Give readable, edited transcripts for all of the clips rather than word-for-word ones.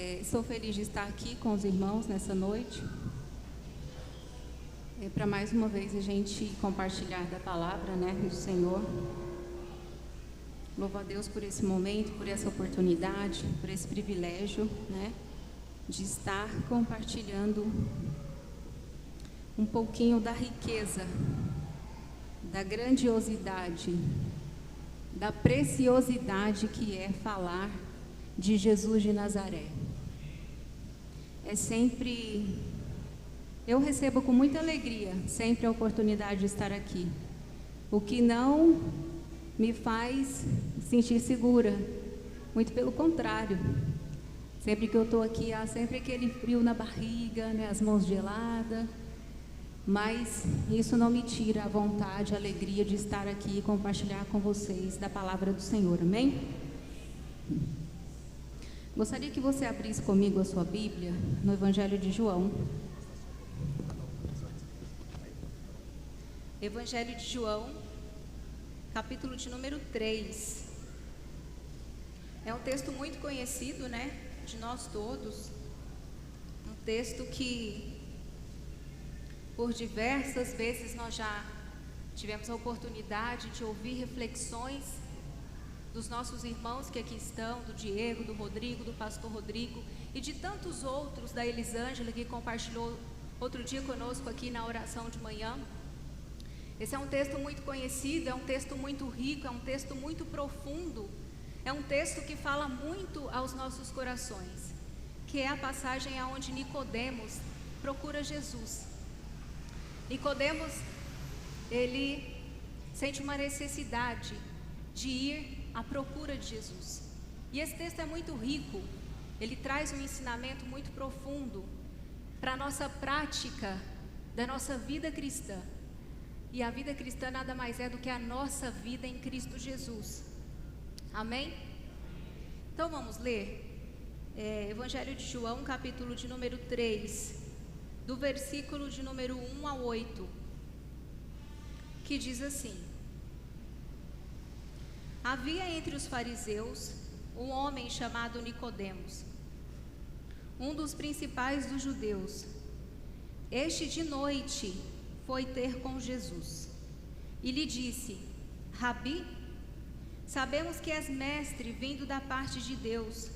Estou feliz de estar aqui com os irmãos nessa noite, para mais uma vez a gente compartilhar da palavra, do Senhor. Louvo a Deus por esse momento, por essa oportunidade, por esse privilégio, de estar compartilhando um pouquinho da riqueza, da grandiosidade, da preciosidade que é falar de Jesus de Nazaré. Eu recebo com muita alegria sempre a oportunidade de estar aqui, o que não me faz sentir segura, muito pelo contrário. Sempre que eu estou aqui, há sempre aquele frio na barriga, as mãos geladas, mas isso não me tira a vontade, a alegria de estar aqui e compartilhar com vocês da palavra do Senhor, amém? Gostaria que você abrisse comigo a sua Bíblia no Evangelho de João. Evangelho de João, capítulo de número 3. É um texto muito conhecido, de nós todos. Um texto que, por diversas vezes, nós já tivemos a oportunidade de ouvir reflexões dos nossos irmãos que aqui estão, do Diego, do Rodrigo, do pastor Rodrigo e de tantos outros, da Elisângela, que compartilhou outro dia conosco aqui na oração de manhã. Esse é um texto muito conhecido, é um texto muito rico, é um texto muito profundo, é um texto que fala muito aos nossos corações, que é a passagem onde Nicodemos procura Jesus. Nicodemos, ele sente uma necessidade de ir à procura de Jesus. E esse texto é muito rico, ele traz um ensinamento muito profundo para a nossa prática da nossa vida cristã. E a vida cristã nada mais é do que a nossa vida em Cristo Jesus. Amém? Então vamos ler Evangelho de João, capítulo de número 3, do versículo de número 1 a 8, que diz assim: Havia entre os fariseus um homem chamado Nicodemos, um dos principais dos judeus. Este de noite foi ter com Jesus e lhe disse: Rabi, sabemos que és mestre vindo da parte de Deus,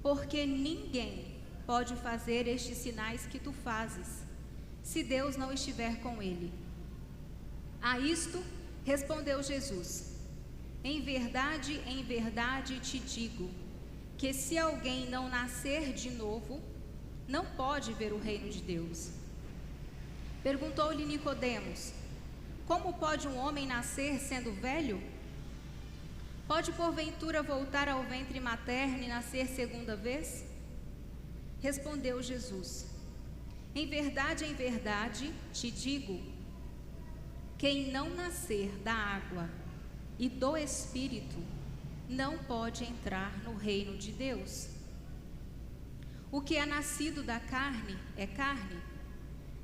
porque ninguém pode fazer estes sinais que tu fazes, se Deus não estiver com ele. A isto respondeu Jesus: em verdade te digo, que se alguém não nascer de novo, não pode ver o reino de Deus. Perguntou-lhe Nicodemos: como pode um homem nascer sendo velho? Pode porventura voltar ao ventre materno e nascer segunda vez? Respondeu Jesus: em verdade te digo, quem não nascer da água e do Espírito não pode entrar no reino de Deus. O que é nascido da carne é carne,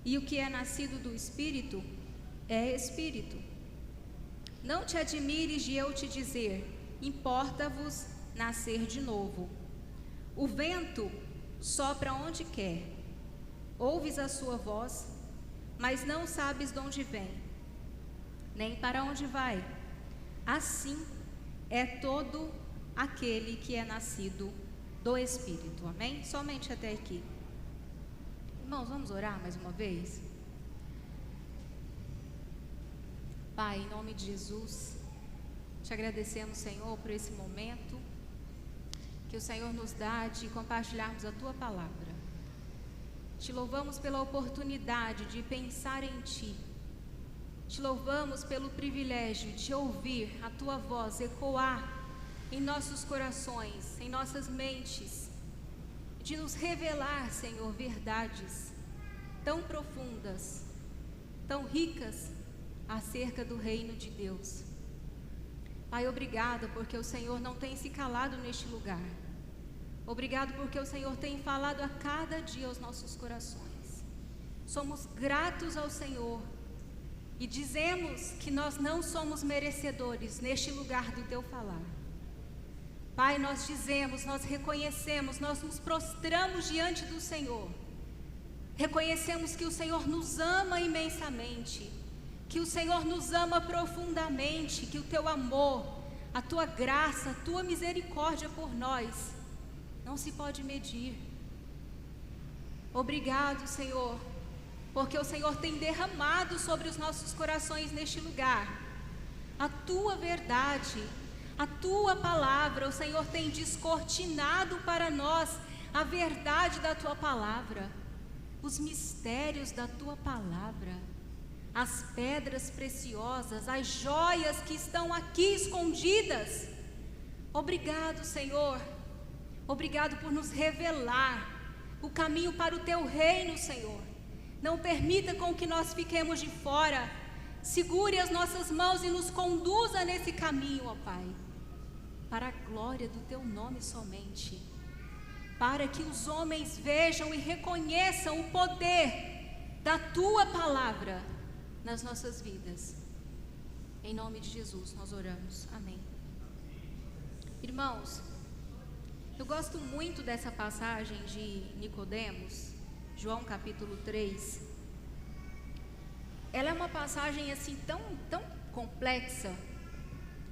e o que é nascido do Espírito é Espírito. Não te admires de eu te dizer: importa-vos nascer de novo. O vento sopra onde quer, ouves a sua voz, mas não sabes de onde vem, nem para onde vai. Assim é todo aquele que é nascido do Espírito. Amém? Somente até aqui. Irmãos, vamos orar mais uma vez? Pai, em nome de Jesus, te agradecemos, Senhor, por esse momento que o Senhor nos dá de compartilharmos a Tua palavra. Te louvamos pela oportunidade de pensar em Ti. Te louvamos pelo privilégio de ouvir a Tua voz ecoar em nossos corações, em nossas mentes, de nos revelar, Senhor, verdades tão profundas, tão ricas acerca do reino de Deus. Pai, obrigado porque o Senhor não tem se calado neste lugar. Obrigado porque o Senhor tem falado a cada dia aos nossos corações. Somos gratos ao Senhor e dizemos que nós não somos merecedores neste lugar do Teu falar. Pai, nós dizemos, nós reconhecemos, nós nos prostramos diante do Senhor. Reconhecemos que o Senhor nos ama imensamente, que o Senhor nos ama profundamente, que o Teu amor, a Tua graça, a Tua misericórdia por nós não se pode medir. Obrigado, Senhor, porque o Senhor tem derramado sobre os nossos corações neste lugar a Tua verdade, a Tua palavra. O Senhor tem descortinado para nós a verdade da Tua palavra, os mistérios da Tua palavra, as pedras preciosas, as joias que estão aqui escondidas. Obrigado, Senhor, obrigado por nos revelar o caminho para o Teu reino, Senhor. Não permita com que nós fiquemos de fora. Segure as nossas mãos e nos conduza nesse caminho, ó Pai, para a glória do Teu nome somente, para que os homens vejam e reconheçam o poder da Tua palavra nas nossas vidas. Em nome de Jesus nós oramos, amém. Irmãos, eu gosto muito dessa passagem de Nicodemos, João capítulo 3. Ela é uma passagem assim tão complexa.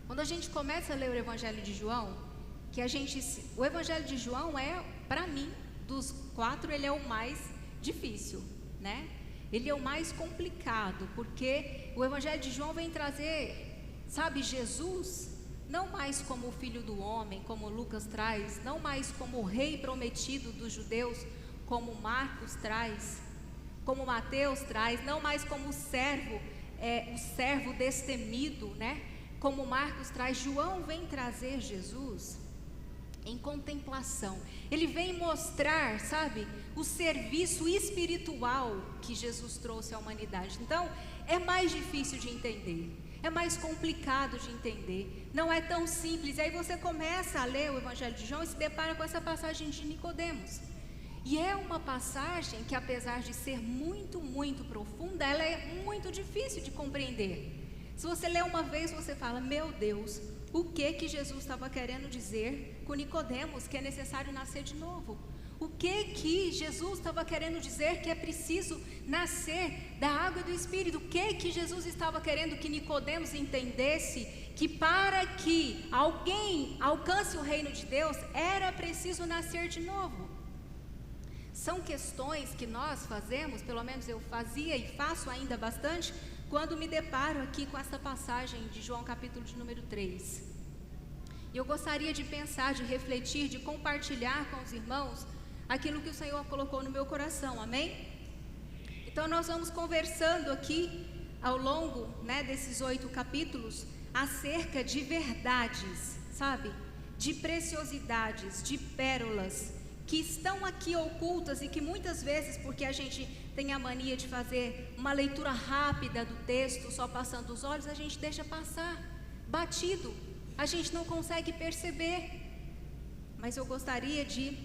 Quando a gente começa a ler o Evangelho de João, o Evangelho de João é, para mim, dos 4, ele é o mais difícil, né? Ele é o mais complicado, porque o Evangelho de João vem trazer, sabe, Jesus, não mais como o Filho do Homem, como Lucas traz, não mais como o Rei prometido dos judeus, como Marcos traz, como Mateus traz, não mais como o servo destemido, né? Como Marcos traz. João vem trazer Jesus em contemplação. Ele vem mostrar, sabe, o serviço espiritual que Jesus trouxe à humanidade. Então, é mais difícil de entender, é mais complicado de entender, não é tão simples. Aí você começa a ler o Evangelho de João e se depara com essa passagem de Nicodemos. E é uma passagem que, apesar de ser muito, muito profunda, ela é muito difícil de compreender. Se você lê uma vez, você fala: meu Deus, o que Jesus estava querendo dizer com Nicodemos, que é necessário nascer de novo? O que Jesus estava querendo dizer que é preciso nascer da água e do Espírito? O que Jesus estava querendo que Nicodemos entendesse? Que para que alguém alcance o reino de Deus, era preciso nascer de novo. São questões que nós fazemos, pelo menos eu fazia e faço ainda bastante, quando me deparo aqui com essa passagem de João capítulo de número 3. E eu gostaria de pensar, de refletir, de compartilhar com os irmãos aquilo que o Senhor colocou no meu coração, amém? Então nós vamos conversando aqui ao longo, né, desses 8 capítulos acerca de verdades, sabe? De preciosidades, de pérolas que estão aqui ocultas e que muitas vezes, porque a gente tem a mania de fazer uma leitura rápida do texto, só passando os olhos, a gente deixa passar, batido, a gente não consegue perceber. Mas eu gostaria de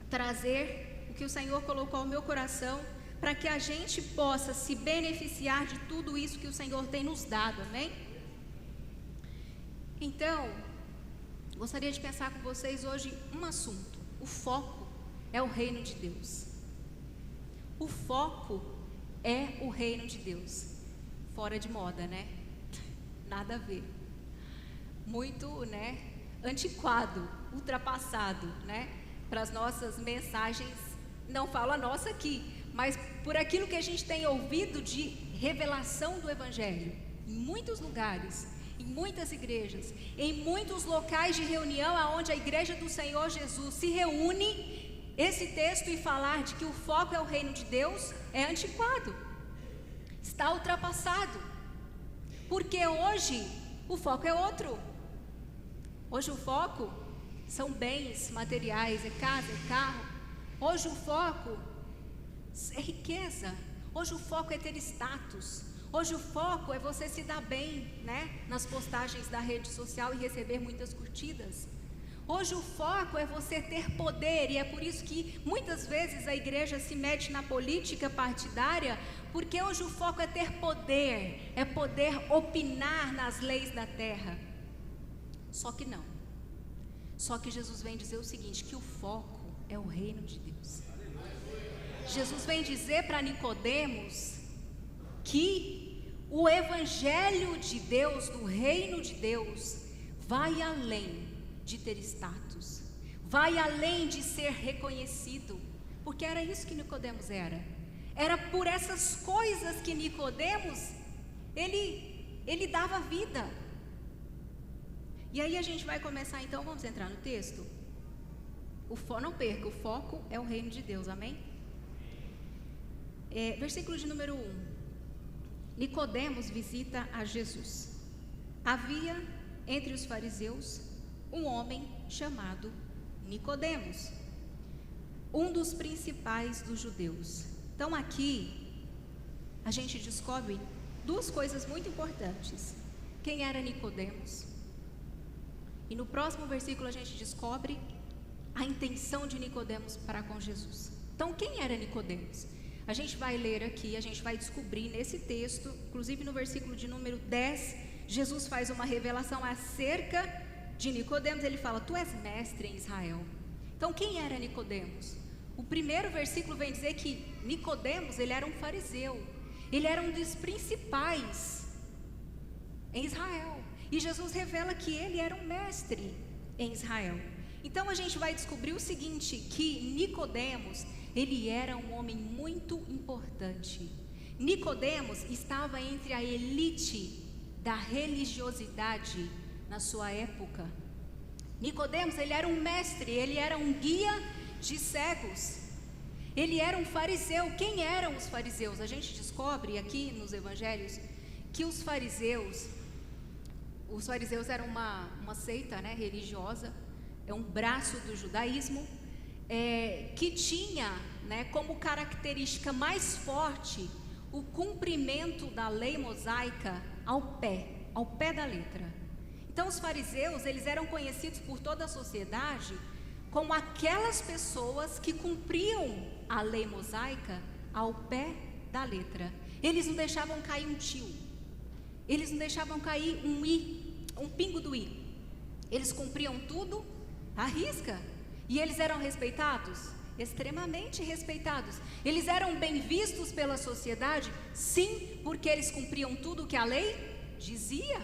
trazer o que o Senhor colocou ao meu coração, para que a gente possa se beneficiar de tudo isso que o Senhor tem nos dado, amém? Então, gostaria de pensar com vocês hoje um assunto. O foco é o reino de Deus. O foco é o reino de Deus. Fora de moda, né? Nada a ver. Muito, né, antiquado, ultrapassado, né? Para as nossas mensagens, não falo a nossa aqui, mas por aquilo que a gente tem ouvido de revelação do Evangelho, em muitos lugares, em muitas igrejas, em muitos locais de reunião aonde a igreja do Senhor Jesus se reúne, esse texto e falar de que o foco é o reino de Deus é antiquado, está ultrapassado, porque hoje o foco é outro. Hoje o foco são bens materiais, é casa, é carro. Hoje o foco é riqueza. Hoje o foco é ter status. Hoje o foco é você se dar bem, né, nas postagens da rede social e receber muitas curtidas. Hoje o foco é você ter poder, e é por isso que muitas vezes a igreja se mete na política partidária, porque hoje o foco é ter poder, é poder opinar nas leis da terra. Só que não. Só que Jesus vem dizer o seguinte, que o foco é o reino de Deus. Jesus vem dizer para Nicodemos que o evangelho de Deus, do reino de Deus, vai além de ter status, vai além de ser reconhecido, porque era isso que Nicodemos era. Era por essas coisas que Nicodemos, ele dava vida. E aí a gente vai começar então, vamos entrar no texto. Não perca, o foco é o reino de Deus, amém? Versículo de número 1. Nicodemos visita a Jesus. Havia entre os fariseus um homem chamado Nicodemos, um dos principais dos judeus. Então aqui a gente descobre duas coisas muito importantes. Quem era Nicodemos? E no próximo versículo a gente descobre a intenção de Nicodemos para com Jesus. Então quem era Nicodemos? A gente vai ler aqui, a gente vai descobrir nesse texto, inclusive no versículo de número 10, Jesus faz uma revelação acerca de Nicodemos. Ele fala, tu és mestre em Israel. Então quem era Nicodemos? O primeiro versículo vem dizer que Nicodemos, ele era um fariseu, ele era um dos principais em Israel, e Jesus revela que ele era um mestre em Israel. Então a gente vai descobrir o seguinte, que Nicodemos, ele era um homem muito importante. Nicodemos estava entre a elite da religiosidade na sua época. Nicodemos, ele era um mestre, ele era um guia de cegos, ele era um fariseu. Quem eram os fariseus? A gente descobre aqui nos evangelhos que os fariseus eram uma seita, né, religiosa, é um braço do judaísmo, que tinha, né, como característica mais forte o cumprimento da lei mosaica ao pé da letra. Então os fariseus, eles eram conhecidos por toda a sociedade como aquelas pessoas que cumpriam a lei mosaica ao pé da letra. Eles não deixavam cair um tio, eles não deixavam cair um pingo do i. Eles cumpriam tudo à risca. E eles eram respeitados? Extremamente respeitados. Eles eram bem vistos pela sociedade? Sim, porque eles cumpriam tudo o que a lei dizia.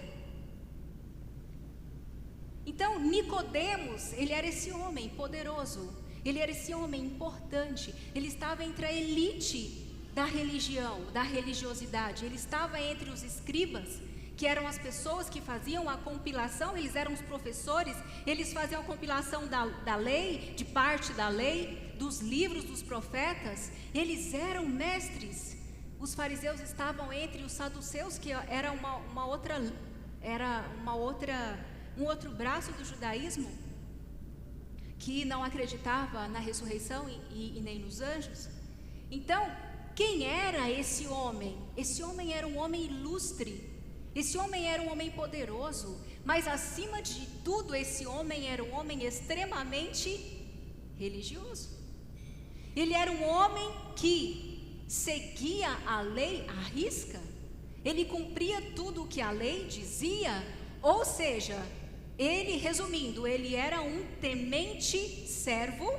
Então Nicodemos, ele era esse homem poderoso, ele era esse homem importante, ele estava entre a elite da religião, da religiosidade, ele estava entre os escribas, que eram as pessoas que faziam a compilação, eles eram os professores, eles faziam a compilação da lei, de parte da lei, dos livros dos profetas, eles eram mestres. Os fariseus estavam entre os saduceus, que era um outro braço do judaísmo, que não acreditava na ressurreição e nem nos anjos. Então, quem era esse homem? Esse homem era um homem ilustre, esse homem era um homem poderoso, mas acima de tudo, esse homem era um homem extremamente religioso. Ele era um homem que seguia a lei à risca, ele cumpria tudo o que a lei dizia, ou seja, ele, resumindo, ele era um temente servo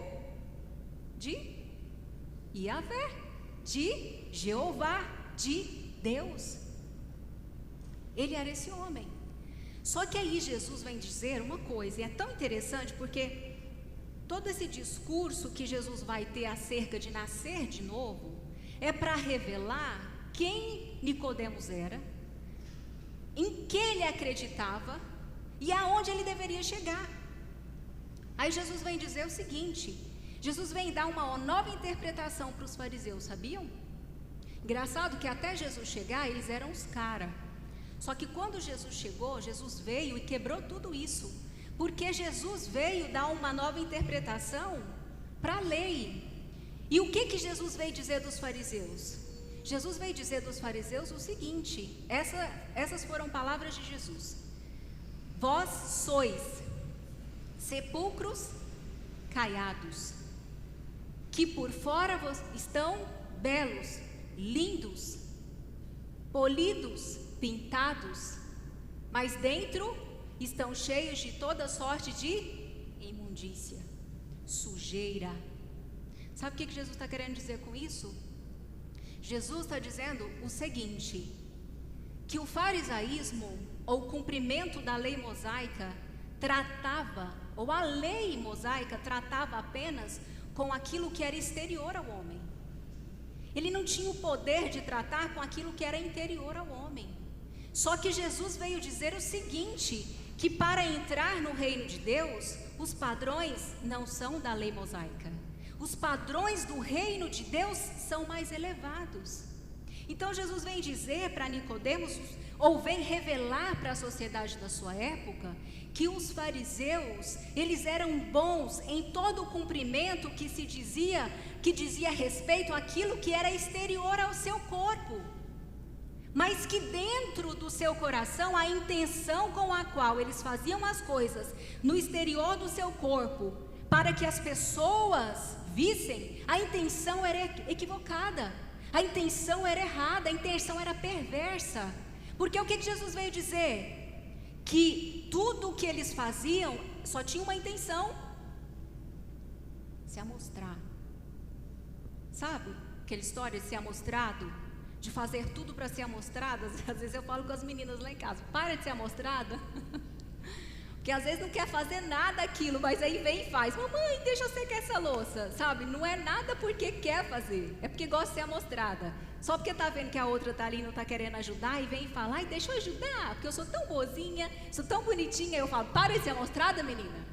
de Yahvé, de Jeová, de Deus. Ele era esse homem. Só que aí Jesus vem dizer uma coisa, e é tão interessante porque todo esse discurso que Jesus vai ter acerca de nascer de novo é para revelar quem Nicodemos era, em que ele acreditava e aonde ele deveria chegar. Aí Jesus vem dizer o seguinte, Jesus vem dar uma nova interpretação para os fariseus, sabiam? Engraçado que até Jesus chegar, eles eram os caras. Só que quando Jesus chegou, Jesus veio e quebrou tudo isso, porque Jesus veio dar uma nova interpretação para a lei. E o que Jesus veio dizer dos fariseus? Jesus veio dizer dos fariseus o seguinte, essas foram palavras de Jesus: vós sois sepulcros caiados, que por fora estão belos, lindos, polidos, pintados, mas dentro estão cheios de toda sorte de imundícia, sujeira. Sabe o que Jesus está querendo dizer com isso? Jesus está dizendo o seguinte, que o farisaísmo, ou o cumprimento da lei mosaica, tratava, ou a lei mosaica tratava apenas com aquilo que era exterior ao homem. Ele não tinha o poder de tratar com aquilo que era interior ao homem. Só que Jesus veio dizer o seguinte, que para entrar no reino de Deus, os padrões não são da lei mosaica. Os padrões do reino de Deus são mais elevados. Então Jesus vem dizer para Nicodemos, ou vem revelar para a sociedade da sua época, que os fariseus, eles eram bons em todo o cumprimento que dizia respeito àquilo que era exterior ao seu corpo, mas que dentro do seu coração, a intenção com a qual eles faziam as coisas no exterior do seu corpo, para que as pessoas vissem, a intenção era equivocada, a intenção era errada, a intenção era perversa. Porque o que Jesus veio dizer? Que tudo o que eles faziam só tinha uma intenção: se amostrar. Sabe aquela história de ser amostrado? De fazer tudo para ser amostrada? Às vezes eu falo com as meninas lá em casa: para de ser amostrada. Porque às vezes não quer fazer nada aquilo, mas aí vem e faz: mamãe, deixa eu secar essa louça, sabe? Não é nada porque quer fazer, é porque gosta de ser amostrada. Só porque está vendo que a outra está ali e não está querendo ajudar, e vem e fala: ai, deixa eu ajudar, porque eu sou tão boazinha, sou tão bonitinha. Eu falo: para de ser amostrada, menina,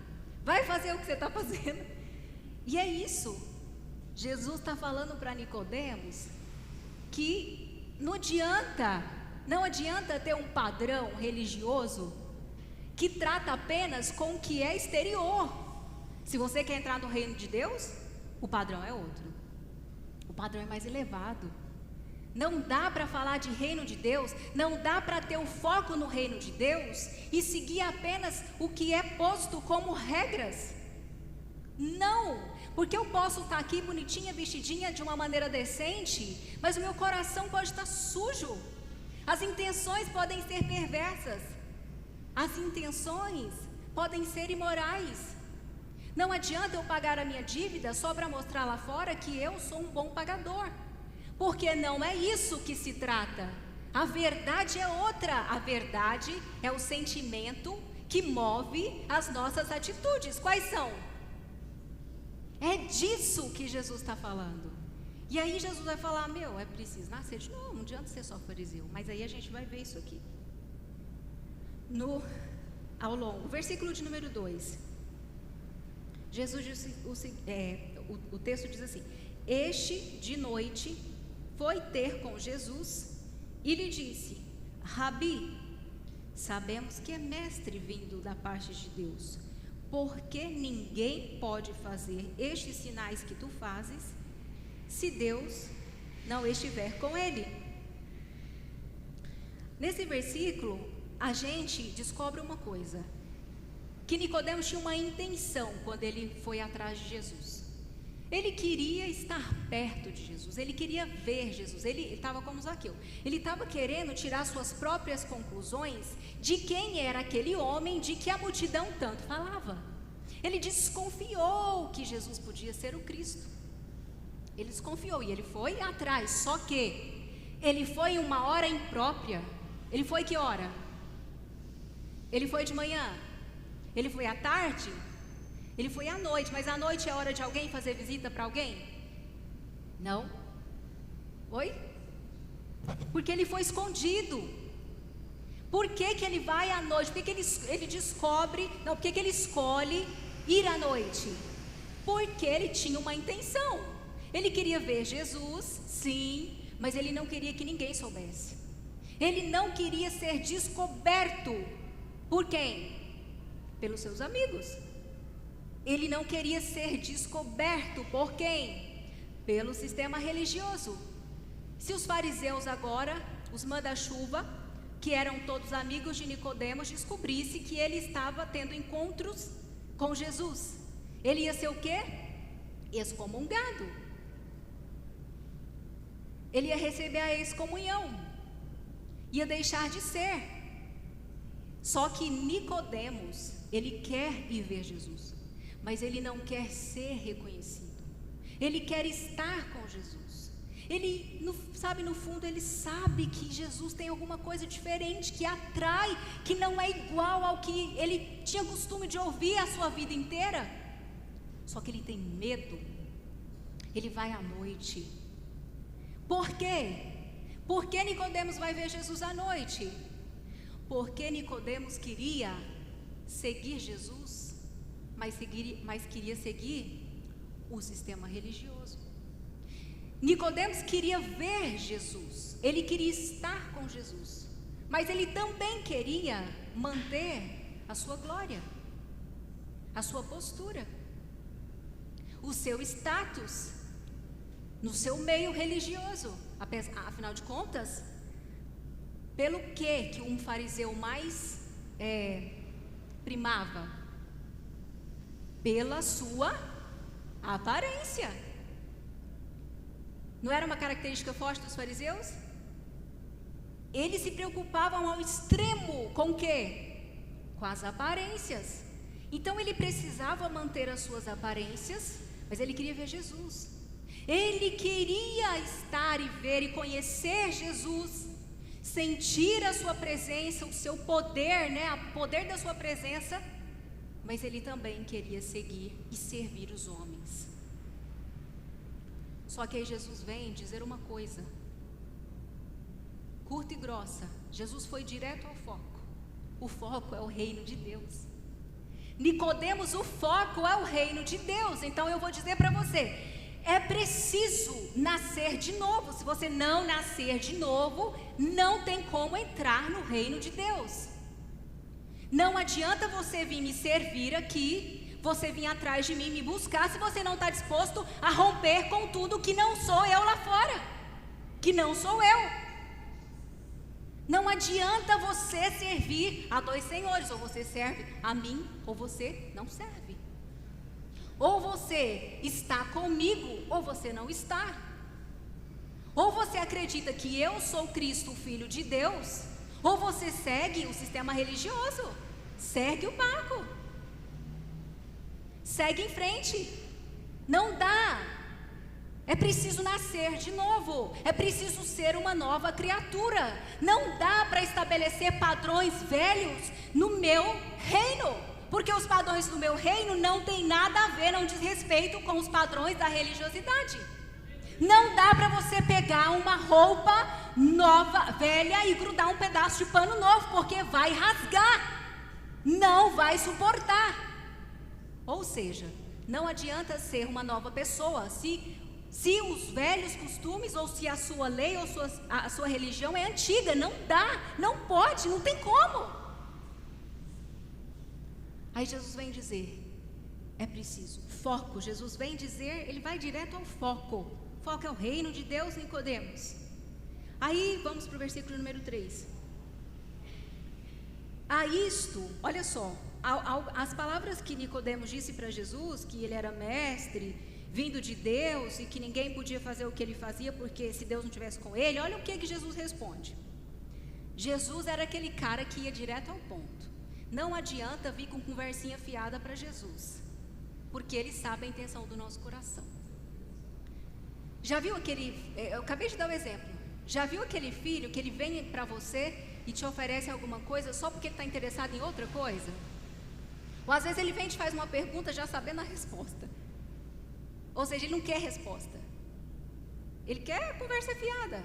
vai fazer o que você está fazendo. E é isso, Jesus está falando para Nicodemos, que não adianta ter um padrão religioso que trata apenas com o que é exterior. Se você quer entrar no reino de Deus, o padrão é outro, o padrão é mais elevado. Não dá para falar de reino de Deus, não dá para ter o foco no reino de Deus e seguir apenas o que é posto como regras. Não, porque eu posso estar aqui bonitinha, vestidinha de uma maneira decente, mas o meu coração pode estar sujo, as intenções podem ser perversas, as intenções podem ser imorais. Não adianta eu pagar a minha dívida só para mostrar lá fora que eu sou um bom pagador, porque não é isso que se trata. A verdade é outra. A verdade é o sentimento que move as nossas atitudes. Quais são? É disso que Jesus está falando. E aí Jesus vai falar: é preciso nascer de novo, não adianta ser só fariseu. Mas aí a gente vai ver isso aqui ao longo. Versículo de número 2. Jesus disse, o texto diz assim: este de noite foi ter com Jesus e lhe disse: Rabi, sabemos que é mestre vindo da parte de Deus, porque ninguém pode fazer estes sinais que tu fazes, se Deus não estiver com ele. Nesse versículo, a gente descobre uma coisa, que Nicodemos tinha uma intenção quando ele foi atrás de Jesus. Ele queria estar perto de Jesus, ele queria ver Jesus, ele estava como Zaqueu, ele estava querendo tirar suas próprias conclusões de quem era aquele homem de que a multidão tanto falava. Ele desconfiou que Jesus podia ser o Cristo, ele desconfiou e ele foi atrás, só que ele foi em uma hora imprópria. Ele foi que hora? Ele foi de manhã? Ele foi à tarde? Ele foi à noite, mas à noite é hora de alguém fazer visita para alguém? Não. Oi? Porque ele foi escondido. Por que que ele vai à noite? Por que que ele descobre, não, por que que ele escolhe ir à noite? Porque ele tinha uma intenção. Ele queria ver Jesus, sim, mas ele não queria que ninguém soubesse. Ele não queria ser descoberto. Por quem? Pelos seus amigos. Ele não queria ser descoberto por quem? Pelo sistema religioso. Se os fariseus agora, os manda-chuva, que eram todos amigos de Nicodemos, descobrisse que ele estava tendo encontros com Jesus, ele ia ser o quê? Excomungado. Ele ia receber a excomunhão, ia deixar de ser. Só que Nicodemos, ele quer ir ver Jesus, mas ele não quer ser reconhecido. Ele quer estar com Jesus. Ele, no fundo, ele sabe que Jesus tem alguma coisa diferente, que atrai, que não é igual ao que ele tinha costume de ouvir a sua vida inteira. Só que ele tem medo. Ele vai à noite. Por quê? Por que Nicodemos vai ver Jesus à noite? Porque Nicodemos queria seguir Jesus, mas queria seguir o sistema religioso. Nicodemos queria ver Jesus, ele queria estar com Jesus, mas ele também queria manter a sua glória, a sua postura, o seu status no seu meio religioso. Afinal de contas, pelo que um fariseu mais primava? Pela sua aparência. Não era uma característica forte dos fariseus? Eles se preocupavam ao extremo com o quê? Com as aparências. Então ele precisava manter as suas aparências, mas ele queria ver Jesus. Ele queria estar e ver e conhecer Jesus, sentir a sua presença, o seu poder, o poder da sua presença, mas ele também queria seguir e servir os homens. Só que aí Jesus vem dizer uma coisa, curta e grossa. Jesus foi direto ao foco. O foco é o reino de Deus. Nicodemos, o foco é o reino de Deus. Então eu vou dizer para você, é preciso nascer de novo. Se você não nascer de novo, não tem como entrar no reino de Deus. Não adianta você vir me servir aqui, você vir atrás de mim me buscar, se você não está disposto a romper com tudo que não sou eu lá fora, que não sou eu. Não adianta você servir a dois senhores, ou você serve a mim, ou você não serve. Ou você está comigo, ou você não está. Ou você acredita que eu sou Cristo, o Filho de Deus, ou você segue o sistema religioso, segue o barco, segue em frente. Não dá. É preciso nascer de novo, é preciso ser uma nova criatura. Não dá para estabelecer padrões velhos no meu reino, porque os padrões do meu reino não tem nada a ver, não diz respeito com os padrões da religiosidade. Não dá para você pegar uma roupa nova, velha, e grudar um pedaço de pano novo, porque vai rasgar, não vai suportar. Ou seja, não adianta ser uma nova pessoa se os velhos costumes, ou se a sua lei, ou a sua religião é antiga. Não dá, não pode, não tem como. Aí Jesus vem dizer, é preciso foco. Jesus vem dizer, ele vai direto ao foco. O foco é o reino de Deus, Nicodemos. Aí vamos para o versículo número 3. A isto, olha só, as palavras que Nicodemos disse para Jesus, que ele era mestre, vindo de Deus, e que ninguém podia fazer o que ele fazia, porque se Deus não estivesse com ele, olha o que Jesus responde. Jesus era aquele cara que ia direto ao ponto. Não adianta vir com conversinha fiada para Jesus, porque Ele sabe a intenção do nosso coração. Já viu eu acabei de dar um exemplo, já viu aquele filho que ele vem para você e te oferece alguma coisa só porque ele está interessado em outra coisa? Ou às vezes ele vem e te faz uma pergunta já sabendo a resposta, ou seja, ele não quer resposta, ele quer conversa fiada.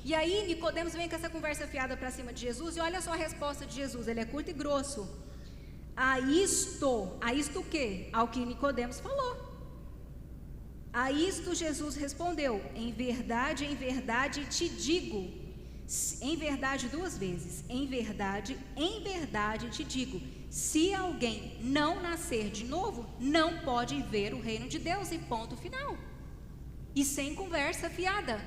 E aí Nicodemos vem com essa conversa fiada para cima de Jesus, e olha só a resposta de Jesus, ele é curto e grosso. A isto o quê? Ao que Nicodemos falou. A isto Jesus respondeu, em verdade te digo. Em verdade duas vezes, em verdade te digo, se alguém não nascer de novo, não pode ver o reino de Deus, e ponto final. E sem conversa fiada.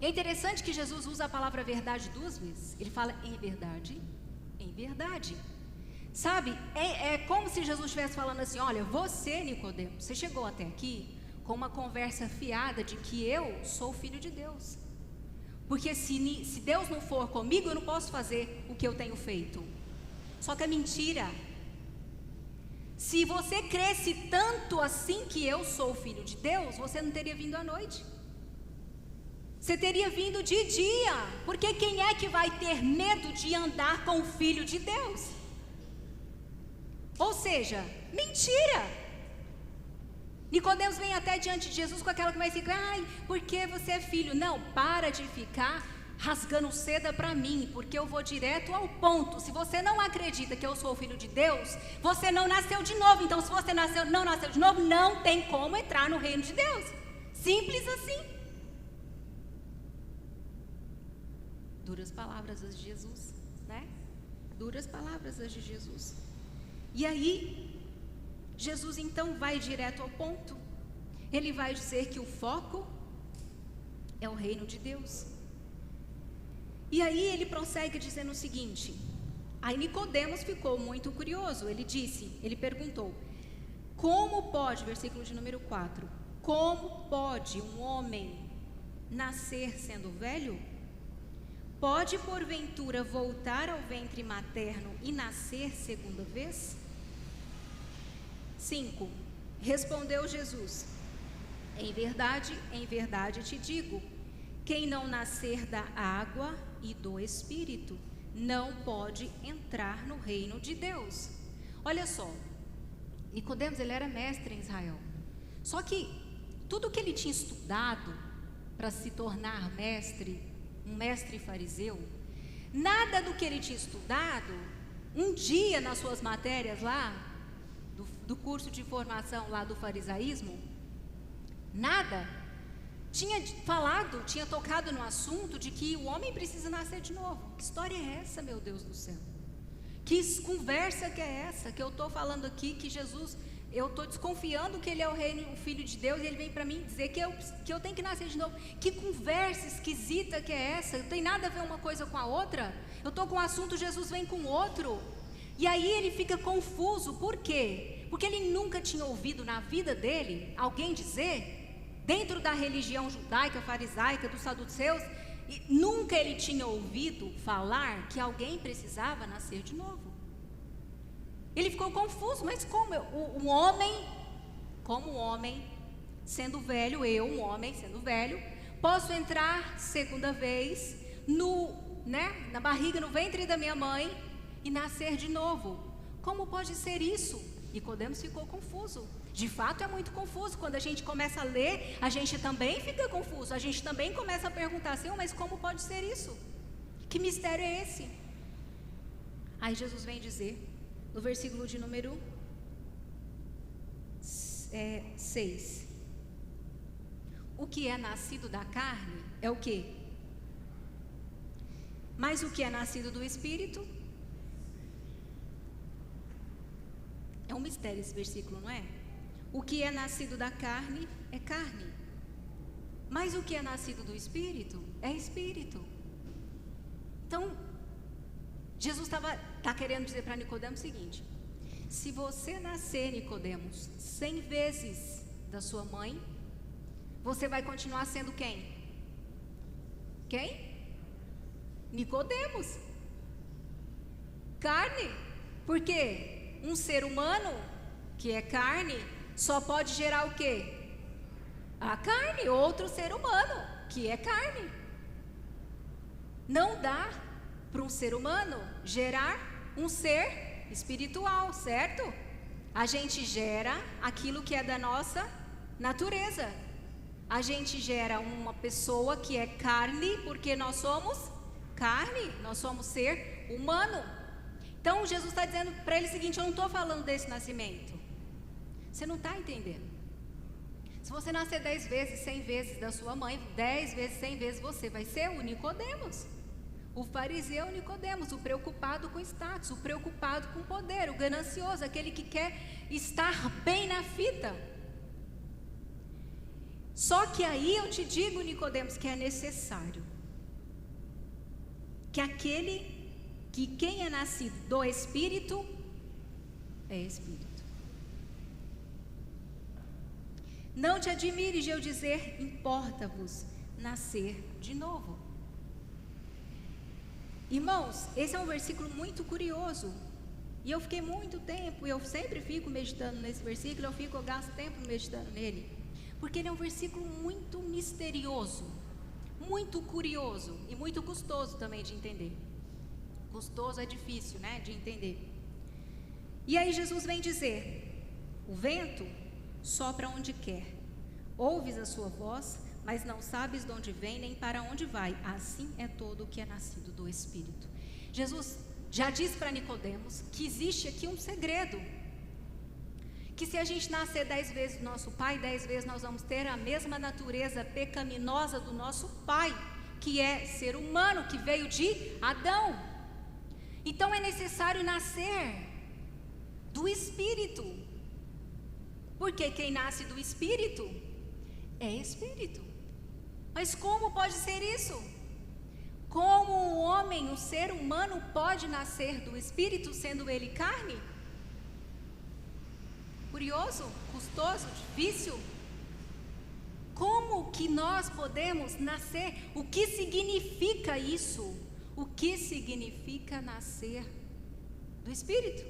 É interessante que Jesus usa a palavra verdade duas vezes. Ele fala em verdade. Sabe, é como se Jesus estivesse falando assim, olha, você, Nicodemos, você chegou até aqui com uma conversa fiada de que eu sou o Filho de Deus. Porque se Deus não for comigo, eu não posso fazer o que eu tenho feito. Só que é mentira. Se você cresce tanto assim que eu sou filho de Deus, você não teria vindo à noite. Você teria vindo de dia. Porque quem é que vai ter medo de andar com o Filho de Deus? Ou seja, mentira. Nicodemos vem até diante de Jesus com aquela que vai ficar, ai, porque você é filho. Não, para de ficar rasgando seda para mim, porque eu vou direto ao ponto. Se você não acredita que eu sou o filho de Deus, você não nasceu de novo. Então, se você não nasceu de novo, não tem como entrar no reino de Deus. Simples assim. Duras palavras as de Jesus, né? Duras palavras as de Jesus. E aí, Jesus então vai direto ao ponto. Ele vai dizer que o foco é o reino de Deus. E aí ele prossegue dizendo o seguinte: aí Nicodemos ficou muito curioso. Ele perguntou: como pode, versículo de número 4, como pode um homem nascer sendo velho? Pode porventura voltar ao ventre materno e nascer segunda vez? 5. Respondeu Jesus: em verdade te digo, quem não nascer da água e do Espírito não pode entrar no reino de Deus. Olha só, Nicodemos, ele era mestre em Israel. Só que tudo que ele tinha estudado para se tornar mestre, um mestre fariseu, nada do que ele tinha estudado, um dia nas suas matérias lá, do curso de formação lá do farisaísmo, nada tinha tocado no assunto de que o homem precisa nascer de novo. Que história é essa, meu Deus do céu? Que conversa que é essa? Que eu estou falando aqui que Jesus, eu estou desconfiando que ele é o Filho de Deus, e ele vem para mim dizer que eu tenho que nascer de novo. Que conversa esquisita que é essa? Não tem nada a ver uma coisa com a outra? Eu estou com um assunto, Jesus vem com outro. E aí ele fica confuso. Por quê? Porque ele nunca tinha ouvido na vida dele alguém dizer, dentro da religião judaica, farisaica, dos saduceus, nunca ele tinha ouvido falar que alguém precisava nascer de novo. Ele ficou confuso, mas como um homem sendo velho, um homem sendo velho, posso entrar segunda vez na barriga, no ventre da minha mãe e nascer de novo? Como pode ser isso? Nicodemos ficou confuso. De fato é muito confuso. Quando a gente começa a ler, a gente também fica confuso. A gente também começa a perguntar assim, mas como pode ser isso? Que mistério é esse? Aí Jesus vem dizer, no versículo de número 6, o que é nascido da carne é o quê? Mas o que é nascido do Espírito? É um mistério esse versículo, não é? O que é nascido da carne é carne, mas o que é nascido do Espírito é Espírito. Então, Jesus está querendo dizer para Nicodemos o seguinte: se você nascer, Nicodemos, 100 vezes da sua mãe, você vai continuar sendo quem? Quem? Nicodemos. Carne. Por quê? Um ser humano que é carne só pode gerar o quê? A carne. Outro ser humano que é carne. Não dá para um ser humano gerar um ser espiritual, certo? A gente gera aquilo que é da nossa natureza. A gente gera uma pessoa que é carne, porque nós somos carne, nós somos ser humano. Então Jesus está dizendo para ele o seguinte: eu não estou falando desse nascimento. Você não está entendendo. Se você nascer 10 vezes, 100 vezes da sua mãe, 10 vezes, 100 vezes, você vai ser o Nicodemos, o fariseu Nicodemos, o preocupado com status, o preocupado com poder, o ganancioso, aquele que quer estar bem na fita. Só que aí eu te digo, Nicodemos, que é necessário que quem é nascido do Espírito é Espírito. Não te admires de eu dizer, importa-vos nascer de novo. Irmãos, esse é um versículo muito curioso, E eu fiquei muito tempo, eu sempre fico meditando nesse versículo, eu gasto tempo meditando nele, porque ele é um versículo muito misterioso, muito curioso e muito custoso também de entender. Custoso é difícil, né, de entender. E aí Jesus vem dizer: o vento sopra onde quer, ouves a sua voz, mas não sabes de onde vem nem para onde vai. Assim é todo o que é nascido do Espírito. Jesus já disse para Nicodemos que existe aqui um segredo, que se a gente nascer 10 vezes do nosso pai, 10 vezes nós vamos ter a mesma natureza pecaminosa do nosso pai, que é ser humano, que veio de Adão. Então é necessário nascer do Espírito, porque quem nasce do Espírito é Espírito. Mas como pode ser isso? Como o homem, o ser humano, pode nascer do Espírito, sendo ele carne? Curioso, custoso, difícil. Como que nós podemos nascer? O que significa isso? O que significa nascer do Espírito?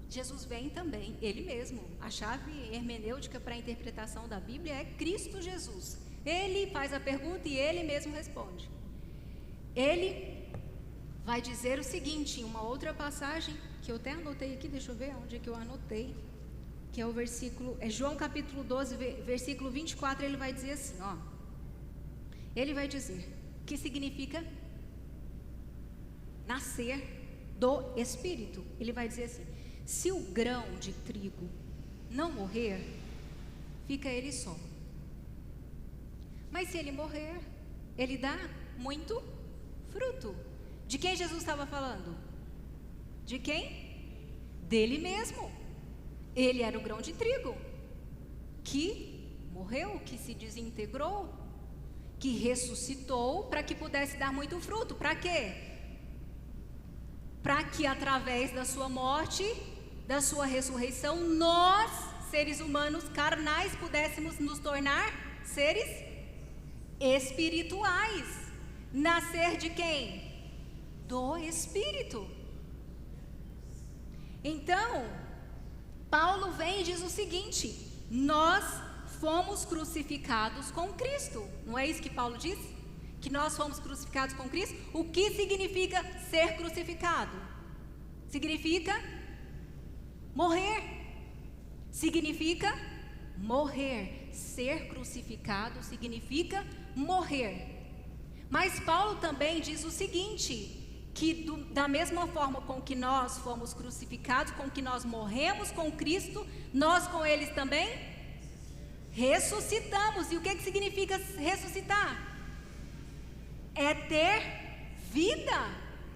Jesus vem também, ele mesmo. A chave hermenêutica para a interpretação da Bíblia é Cristo Jesus. Ele faz a pergunta e ele mesmo responde. Ele vai dizer o seguinte, em uma outra passagem, que eu até anotei aqui, deixa eu ver onde é que eu anotei, que é o versículo, é João capítulo 12, versículo 24, ele vai dizer assim, ó. Ele vai dizer, que significa nascer do Espírito. Ele vai dizer assim: se o grão de trigo não morrer, fica ele só. Mas se ele morrer, ele dá muito fruto. De quem Jesus estava falando? De quem? Dele mesmo. Ele era o grão de trigo que morreu, que se desintegrou, que ressuscitou para que pudesse dar muito fruto. Para quê? Para que através da sua morte, da sua ressurreição, nós, seres humanos carnais, pudéssemos nos tornar seres espirituais. Nascer de quem? Do Espírito. Então, Paulo vem e diz o seguinte: nós fomos crucificados com Cristo. Não é isso que Paulo diz? Que nós fomos crucificados com Cristo? O que significa ser crucificado? Significa morrer. Significa morrer. Ser crucificado significa morrer. Mas Paulo também diz o seguinte, que da mesma forma com que nós fomos crucificados, com que nós morremos com Cristo, nós com eles também ressuscitamos. E o que significa ressuscitar? É ter vida,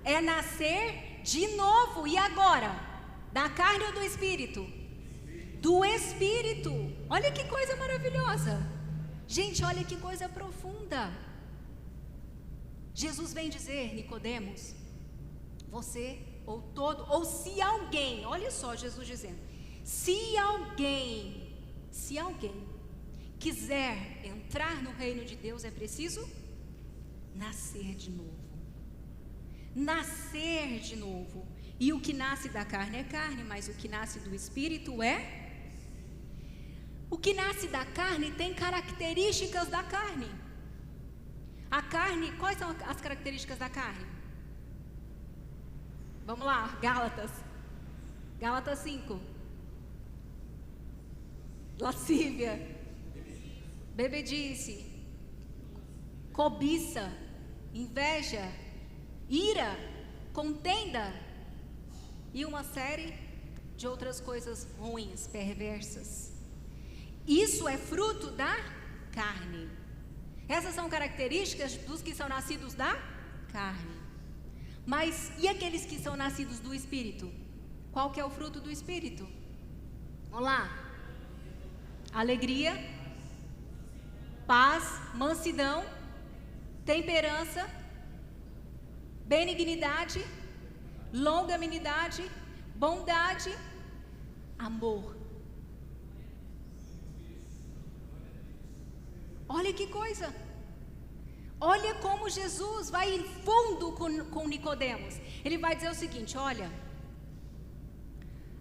é nascer de novo. E agora? Da carne ou do Espírito? Do Espírito. Olha que coisa maravilhosa. Gente, olha que coisa profunda. Jesus vem dizer, Nicodemos, você ou todo, ou se alguém, olha só Jesus dizendo, se alguém quiser entrar no reino de Deus, é preciso nascer de novo. Nascer de novo. E o que nasce da carne é carne, mas o que nasce do Espírito é... O que nasce da carne tem características da carne. A carne, quais são as características da carne? Vamos lá, Gálatas 5. Lascívia, bebedice, cobiça, inveja, ira, contenda e uma série de outras coisas ruins, perversas. Isso é fruto da carne. Essas são características dos que são nascidos da carne. Mas e aqueles que são nascidos do Espírito? Qual que é o fruto do Espírito? Vamos lá. Alegria, paz, mansidão, temperança, benignidade, longanimidade, bondade, amor. Olha que coisa. Olha como Jesus vai em fundo com Nicodemos. Ele vai dizer o seguinte: olha,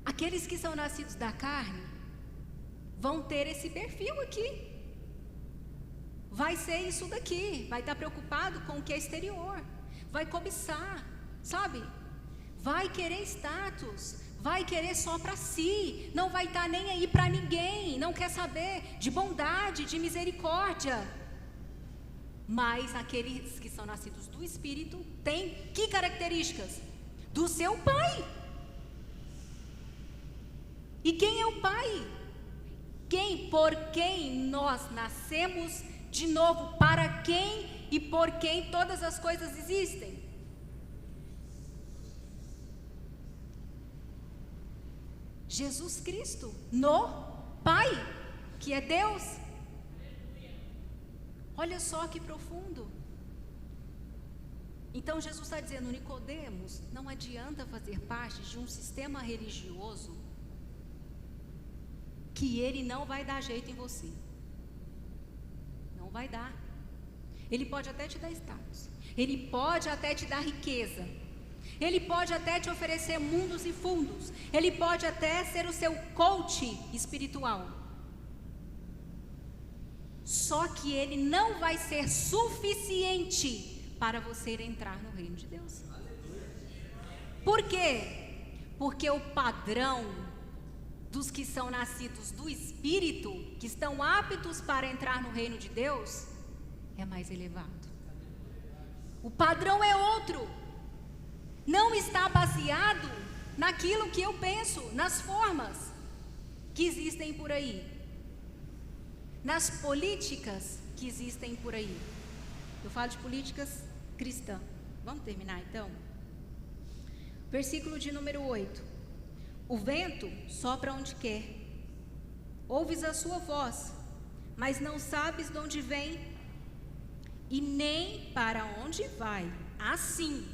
aqueles que são nascidos da carne vão ter esse perfil aqui. Vai ser isso daqui. Vai estar preocupado com o que é exterior. Vai cobiçar, sabe? Vai querer status. Vai querer só para si. Não vai estar nem aí para ninguém. Não quer saber de bondade, de misericórdia. Mas aqueles que são nascidos do Espírito têm que características? Do seu Pai. E quem é o Pai? Por quem nós nascemos de novo, para quem e por quem todas as coisas existem. Jesus Cristo, no Pai, que é Deus. Olha só que profundo. Então Jesus está dizendo: Nicodemos, não adianta fazer parte de um sistema religioso que ele não vai dar jeito em você. Não vai dar. Ele pode até te dar status, ele pode até te dar riqueza, ele pode até te oferecer mundos e fundos, ele pode até ser o seu coach espiritual. Só que ele não vai ser suficiente para você entrar no reino de Deus. Por quê? Porque o padrão dos que são nascidos do Espírito, que estão aptos para entrar no reino de Deus, é mais elevado. O padrão é outro. Não está baseado naquilo que eu penso, nas formas que existem por aí, nas políticas que existem por aí. Eu falo de políticas cristãs. Vamos terminar então? Versículo de número 8. O vento sopra onde quer, ouves a sua voz, mas não sabes de onde vem e nem para onde vai. Assim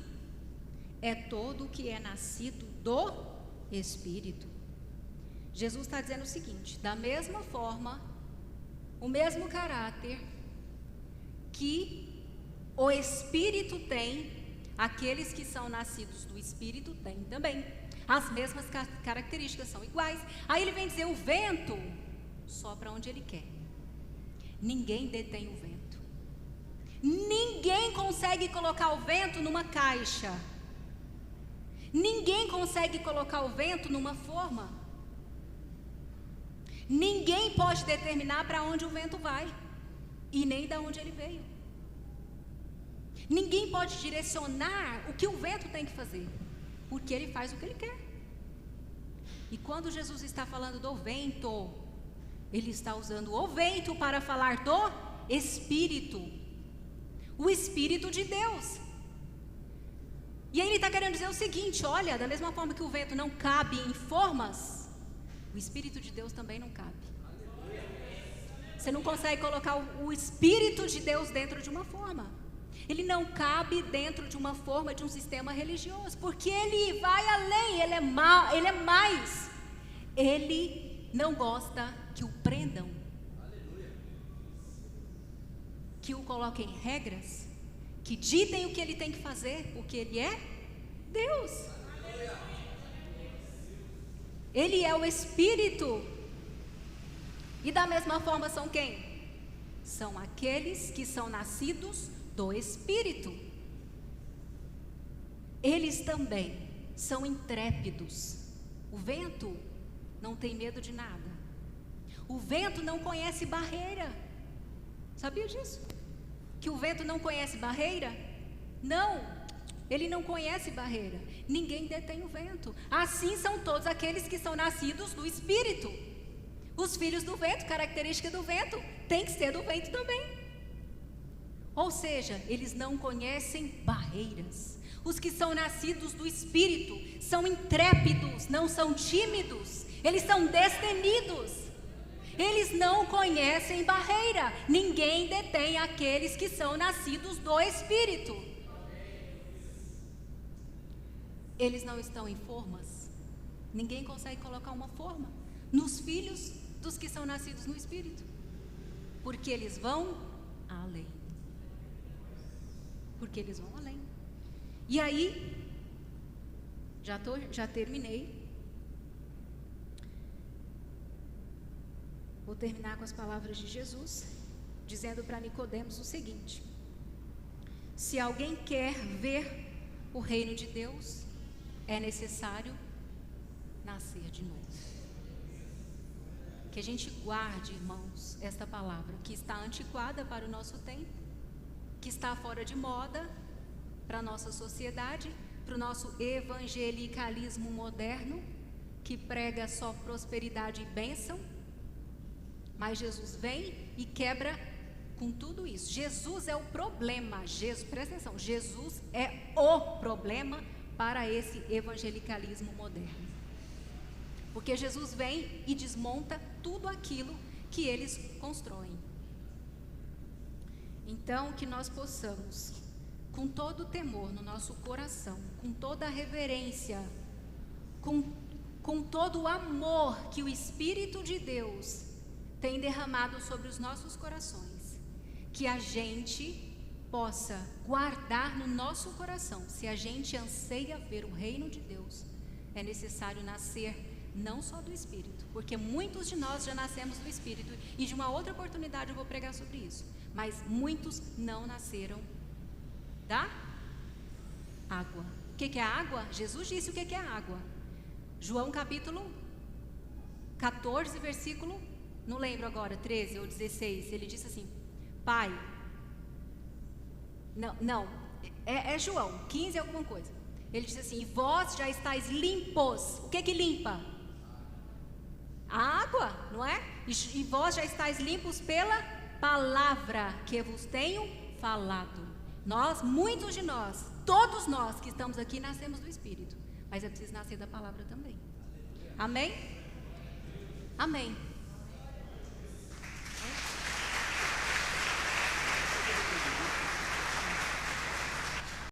é todo o que é nascido do Espírito. Jesus está dizendo o seguinte: da mesma forma, o mesmo caráter que o Espírito tem, aqueles que são nascidos do Espírito têm também. As mesmas características são iguais. Aí ele vem dizer: o vento sopra onde ele quer. Ninguém detém o vento. Ninguém consegue colocar o vento numa caixa. Ninguém consegue colocar o vento numa forma. Ninguém pode determinar para onde o vento vai e nem de onde ele veio. Ninguém pode direcionar o que o vento tem que fazer, porque ele faz o que ele quer. E quando Jesus está falando do vento, ele está usando o vento para falar do Espírito, o Espírito de Deus. E aí ele está querendo dizer o seguinte: olha, da mesma forma que o vento não cabe em formas, o Espírito de Deus também não cabe. Você não consegue colocar o Espírito de Deus dentro de uma forma. Ele não cabe dentro de uma forma, de um sistema religioso, porque ele vai além, ele é mais. Ele não gosta que o prendam, que o coloquem regras, que ditem o que ele tem que fazer, porque ele é Deus. Ele é o Espírito. E da mesma forma são quem? São aqueles que são nascidos do Espírito. Eles também são intrépidos. O vento não tem medo de nada. O vento não conhece barreira. Sabia disso? Que o vento não conhece barreira? Não, ele não conhece barreira. Ninguém detém o vento. Assim são todos aqueles que são nascidos do Espírito. Os filhos do vento, característica do vento, tem que ser do vento também. Ou seja, eles não conhecem barreiras. Os que são nascidos do Espírito são intrépidos, não são tímidos. Eles são destemidos. Eles não conhecem barreira. Ninguém detém aqueles que são nascidos do Espírito. Eles não estão em formas. Ninguém consegue colocar uma forma nos filhos dos que são nascidos no Espírito, porque eles vão além. porque eles vão além. E aí, já terminei. Vou terminar com as palavras de Jesus, dizendo para Nicodemos o seguinte: se alguém quer ver o reino de Deus, é necessário nascer de novo. Que a gente guarde, irmãos, esta palavra que está antiquada para o nosso tempo, que está fora de moda para a nossa sociedade, para o nosso evangelicalismo moderno, que prega só prosperidade e bênção. Mas Jesus vem e quebra com tudo isso. Jesus é o problema. Presta atenção, Jesus é o problema para esse evangelicalismo moderno. Porque Jesus vem e desmonta tudo aquilo que eles constroem. Então, que nós possamos, com todo o temor no nosso coração, com toda a reverência, com todo o amor que o Espírito de Deus tem derramado sobre os nossos corações, que a gente possa guardar no nosso coração. Se a gente anseia ver o reino de Deus, é necessário nascer não só do Espírito, porque muitos de nós já nascemos do Espírito, e de uma outra oportunidade eu vou pregar sobre isso, mas muitos não nasceram da água. O que é água? Jesus disse o que é água. João capítulo 14, versículo, não lembro agora, 13 ou 16, ele disse assim: Pai, é João 15 alguma coisa, ele disse assim: vós já estáis limpos. O que limpa? A água, não é? E vós já estáis limpos pela palavra que vos tenho falado. Nós, muitos de nós, todos nós que estamos aqui, nascemos do Espírito, mas é preciso nascer da palavra também. Amém? Amém.